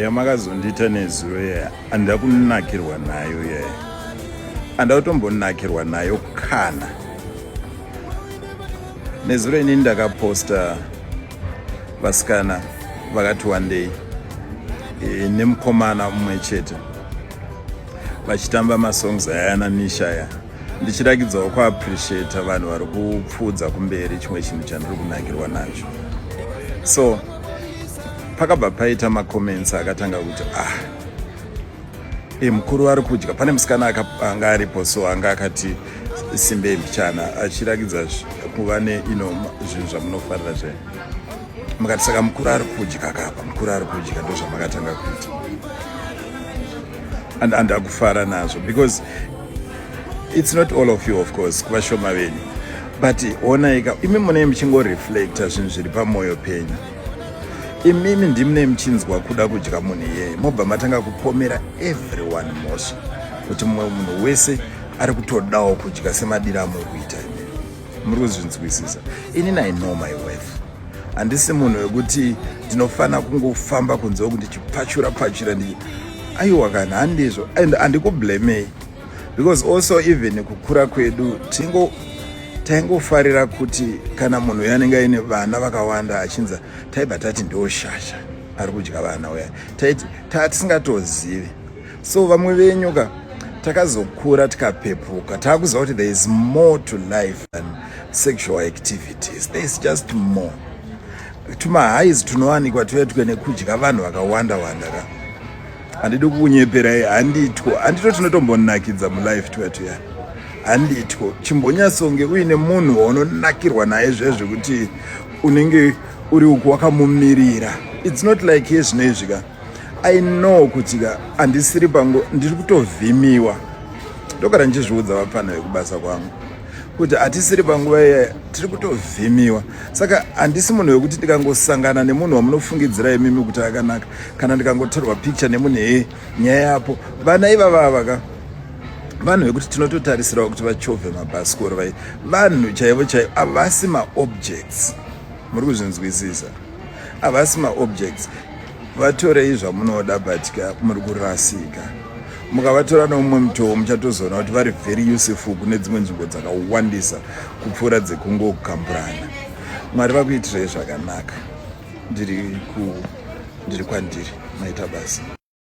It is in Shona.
yamakazondita nezuro yaya handida kunakirwa nayo yaya, handida kutombonakirwa nayo kana. Nezuro ini ndakaposta vasikana vakati wandei nemukomana mumwe chete vachitamba masongs ayana nishaya, ndichirakidzawo kuappreciata vanhu vari kupfuudza kumberi chimwe chinhu chandiri kunakirwa nacho. So pakabva paita macomments akatanga kuti mukuru ari kudya. Pane musikana anga aripo, so anga akati Simbei mbichana achirakidza kuva zvinhu zvamunofarira zvai. Mukati saka mukuru ari kudya kapa, mukuru ari kudya, ndo zvamakatanga kuita. And handakufara nazvo because it's not all of you, of course, kuvashoma venyu, but onaika imi munei muchingoreflecta zvinhu zviri pamwoyo penyu. Imimi ndimune muchinzwa kuda kudya munhu iyeye, mobva matanga kupomera everyone mosha kuti mumwe munhu wese ari kutodawo kudya semadiro amuri kuita. Muri kuzvinzwisisa? Inini I know my wife. Handisi munhu wekuti ndinofana kungofamba kunze kuti ndichipachura aiwa kana handizvo, and handikublamei because also even kukura kwedu taingofarira kuti kana munhu yanenge aine vana vakawanda achinza taibva tati ndoshasha ari kudya vana uya, tisingatozivi. So vamwe venyuka takazokura tikapepuka taakuziva kuti there is more to life than sexual activities. There is just more. Tumahaizi tunowanikwa tuya nekudya vanhu vakawanda ka. Handidi kunyeperai, handito tinotombonakidza mulife tuya. Handitwo chimbonyatsonge uine munhu waunonakirwa naye zvekuti unenge uri uku wakamumirira. It's not like zvino izvi ka. I know kuti ka handisiri pango, ndiri kutovhimiwa. Ndogara ndichizviudza vapana vekubasa kwangu kuti hatisiri panguva iya, tiri kutovhimiwa. Saka handisi munhu wekuti ndikangosangana nemunhu wamunofungidzira imimi kuti akanaka, kana ndikangotorwa picture nemunhu nyaya yapo. Vana ivava ka vanhu vekuti tinototarisirawo kuti vachovhe mabhasikoro, vanhu chaivo havasi maobjects. Muri kuzvinzwisisa? Havasi maobjects. Vatorei zvamunoda but muri kurasika. Mukavatora nomumwe mutoo muchatozoona kuti vari very useful kune dzimwe nzvimbo dzakawandisa kupfuura dzekungokamburana. Mwari vakuitirai zvakanaka. Ndiri kwandiri maita basa.